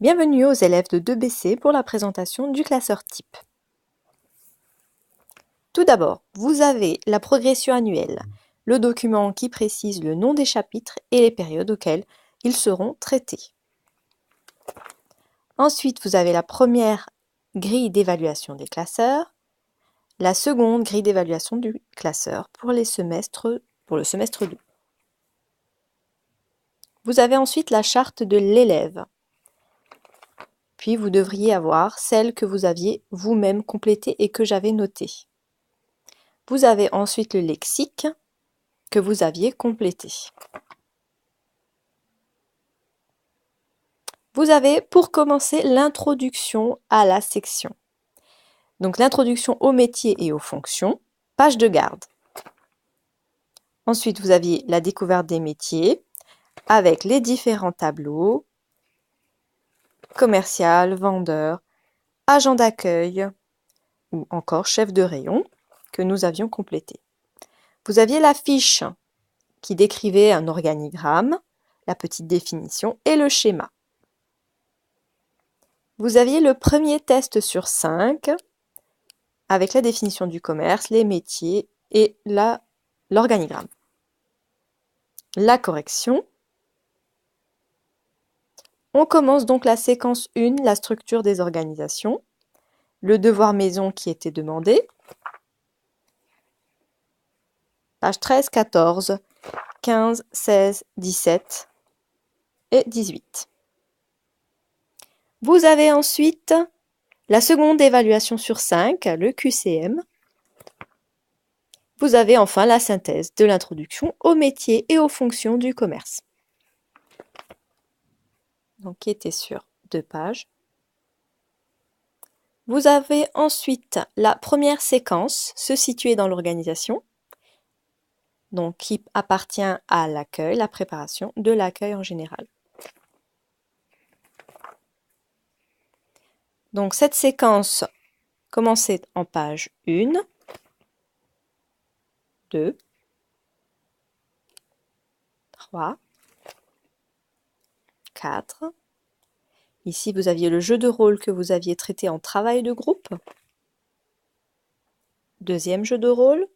Bienvenue aux élèves de 2BC pour la présentation du classeur type. Tout d'abord, vous avez la progression annuelle, le document qui précise le nom des chapitres et les périodes auxquelles ils seront traités. Ensuite, vous avez la première grille d'évaluation des classeurs, la seconde grille d'évaluation du classeur pour le semestre 2. Vous avez ensuite la charte de l'élève. Puis vous devriez avoir celle que vous aviez vous-même complétée et que j'avais notée. Vous avez ensuite le lexique que vous aviez complété. Vous avez pour commencer l'introduction à la section. Donc l'introduction aux métiers et aux fonctions, page de garde. Ensuite, vous aviez la découverte des métiers avec les différents tableaux, commercial, vendeur, agent d'accueil ou encore chef de rayon que nous avions complété. Vous aviez la fiche qui décrivait un organigramme, la petite définition et le schéma. Vous aviez le premier test sur 5 avec la définition du commerce, les métiers et l'organigramme. La correction. On commence donc la séquence 1, la structure des organisations, le devoir maison qui était demandé. Page 13, 14, 15, 16, 17 et 18. Vous avez ensuite la seconde évaluation sur 5, le QCM. Vous avez enfin la synthèse de l'introduction aux métiers et aux fonctions du commerce. Donc, qui était sur 2 pages. Vous avez ensuite la première séquence, se situer dans l'organisation, donc qui appartient à l'accueil, la préparation de l'accueil en général. Donc cette séquence commençait en page 1, 2, 3, 4. Ici, vous aviez le jeu de rôle que vous aviez traité en travail de groupe. Deuxième jeu de rôle.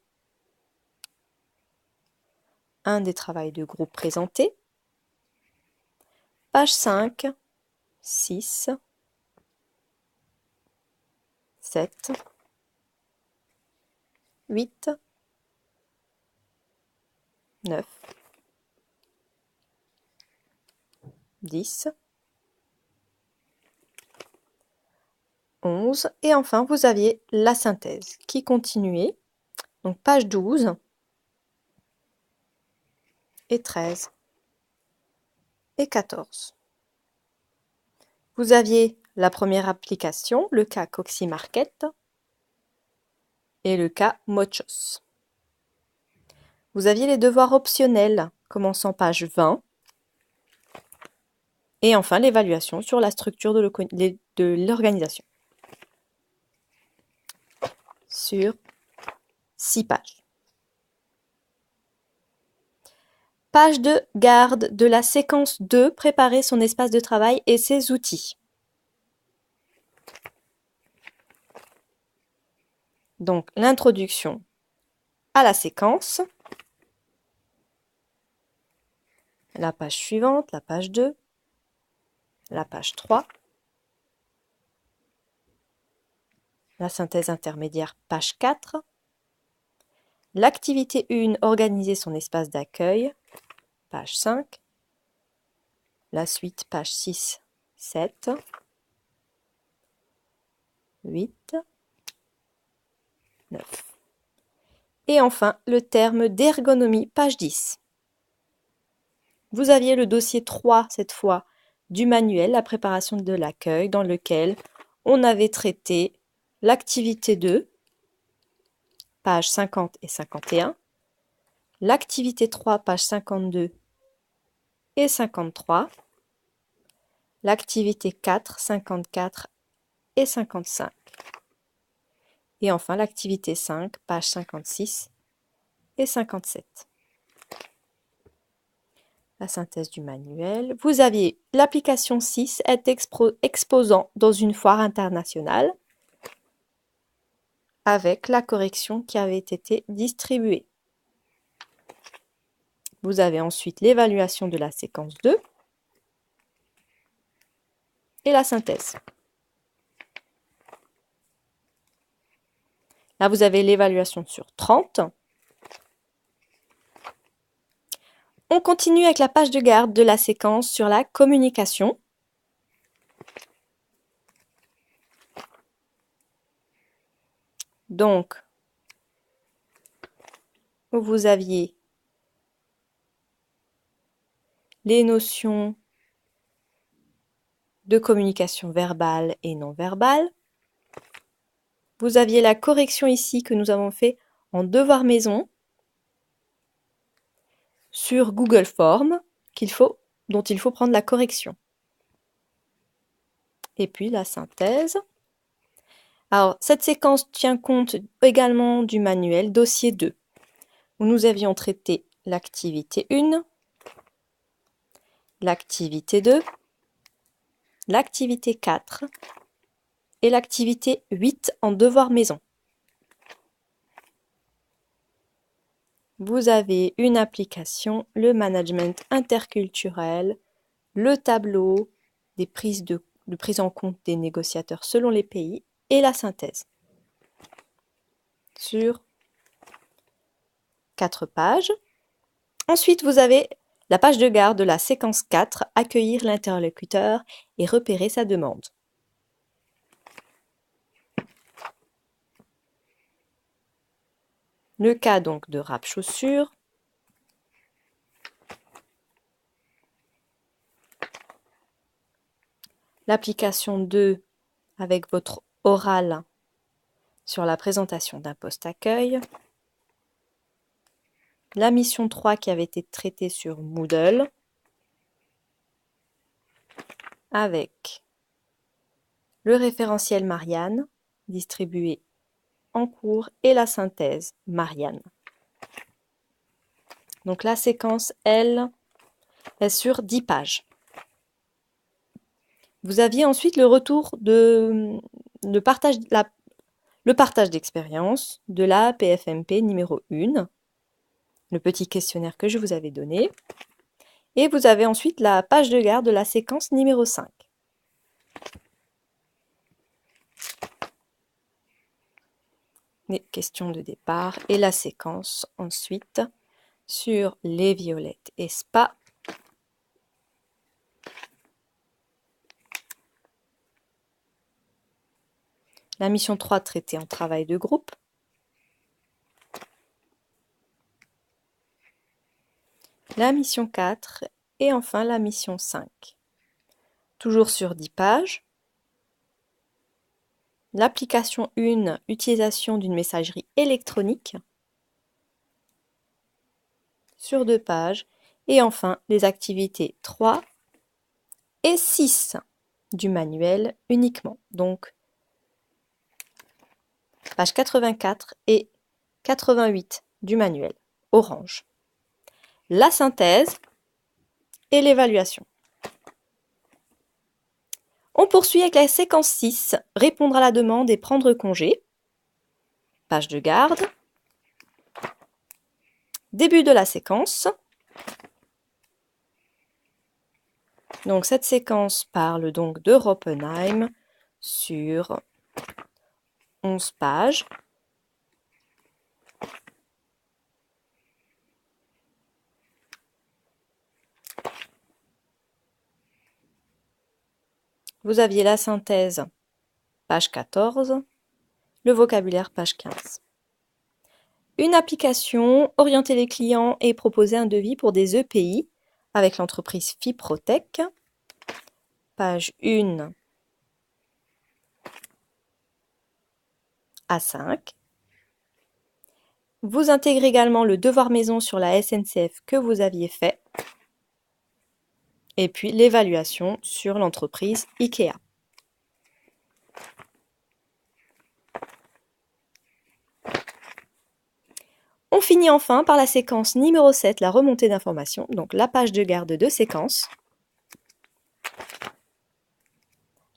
Un des travails de groupe présentés. Page 5, 6, 7, 8, 9, 10, 11, et enfin vous aviez la synthèse qui continuait, donc page 12 et 13 et 14. Vous aviez la première application, le cas Coxy Market et le cas Mochos. Vous aviez les devoirs optionnels commençant page 20 et enfin l'évaluation sur la structure de l'organisation sur 6 pages. Page de garde de la séquence 2, préparer son espace de travail et ses outils. Donc l'introduction à la séquence, la page suivante, la page 2, la page 3, la synthèse intermédiaire, page 4, l'activité 1, organiser son espace d'accueil, page 5, la suite, page 6, 7, 8, 9. Et enfin, le terme d'ergonomie, page 10. Vous aviez le dossier 3, cette fois, du manuel, la préparation de l'accueil, dans lequel on avait traité l'activité 2, pages 50 et 51, l'activité 3, pages 52 et 53, l'activité 4, 54 et 55, et enfin l'activité 5, pages 56 et 57. la synthèse du manuel. Vous aviez l'application 6, être exposant dans une foire internationale avec la correction qui avait été distribuée. Vous avez ensuite l'évaluation de la séquence 2 et la synthèse. Là, vous avez l'évaluation sur 30. On continue avec la page de garde de la séquence sur la communication. Donc, vous aviez les notions de communication verbale et non verbale. Vous aviez la correction ici que nous avons fait en devoir maison sur Google Forms dont il faut prendre la correction. Et puis la synthèse. Alors, cette séquence tient compte également du manuel dossier 2, où nous avions traité l'activité 1, l'activité 2, l'activité 4 et l'activité 8 en devoir maison. Vous avez une application, le management interculturel, le tableau des prises de prise en compte des négociateurs selon les pays et la synthèse. Sur 4 pages. Ensuite, vous avez la page de garde de la séquence 4, accueillir l'interlocuteur et repérer sa demande. Le cas donc de rap chaussures. L'application 2 avec votre oral sur la présentation d'un post-accueil. La mission 3 qui avait été traitée sur Moodle avec le référentiel Marianne distribué en cours et la synthèse Marianne. Donc la séquence, elle, est sur 10 pages. Vous aviez ensuite le retour le partage d'expérience de la PFMP numéro 1, le petit questionnaire que je vous avais donné. Et vous avez ensuite la page de garde de la séquence numéro 5. Les questions de départ et la séquence ensuite sur les violettes et spa. La mission 3 traitée en travail de groupe. La mission 4 et enfin la mission 5. Toujours sur 10 pages. L'application 1, utilisation d'une messagerie électronique. Sur 2 pages. Et enfin, les activités 3 et 6 du manuel uniquement. Donc, page 84 et 88 du manuel, orange. La synthèse et l'évaluation. On poursuit avec la séquence 6, répondre à la demande et prendre congé. Page de garde. Début de la séquence. Donc cette séquence parle donc de Roppenheim sur 11 pages. Vous aviez la synthèse, page 14, le vocabulaire, page 15. Une application, orienter les clients et proposer un devis pour des EPI avec l'entreprise Fiprotech, page 1 à 5. Vous intégrez également le devoir maison sur la SNCF que vous aviez fait. Et puis l'évaluation sur l'entreprise IKEA. On finit enfin par la séquence numéro 7, la remontée d'informations, donc la page de garde de séquence.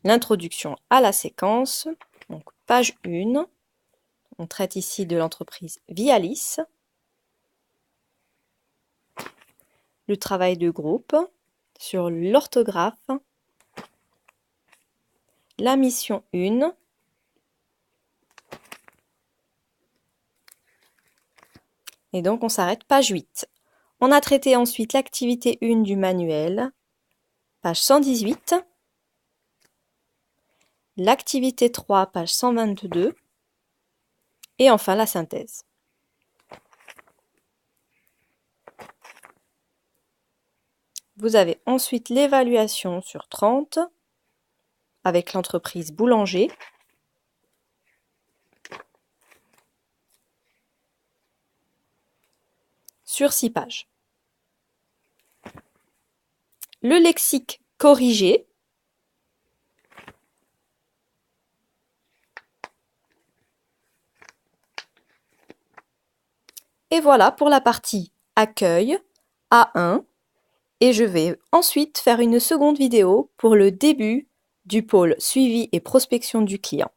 L'introduction à la séquence, donc page 1. On traite ici de l'entreprise Vialis. Le travail de groupe sur l'orthographe. La mission 1. Et donc on s'arrête page 8. On a traité ensuite l'activité 1 du manuel, page 118. L'activité 3, page 122. Et enfin la synthèse. Vous avez ensuite l'évaluation sur 30 avec l'entreprise Boulanger. Sur 6 pages. Le lexique corrigé. Et voilà pour la partie accueil A1. Et je vais ensuite faire une seconde vidéo pour le début du pôle suivi et prospection du client.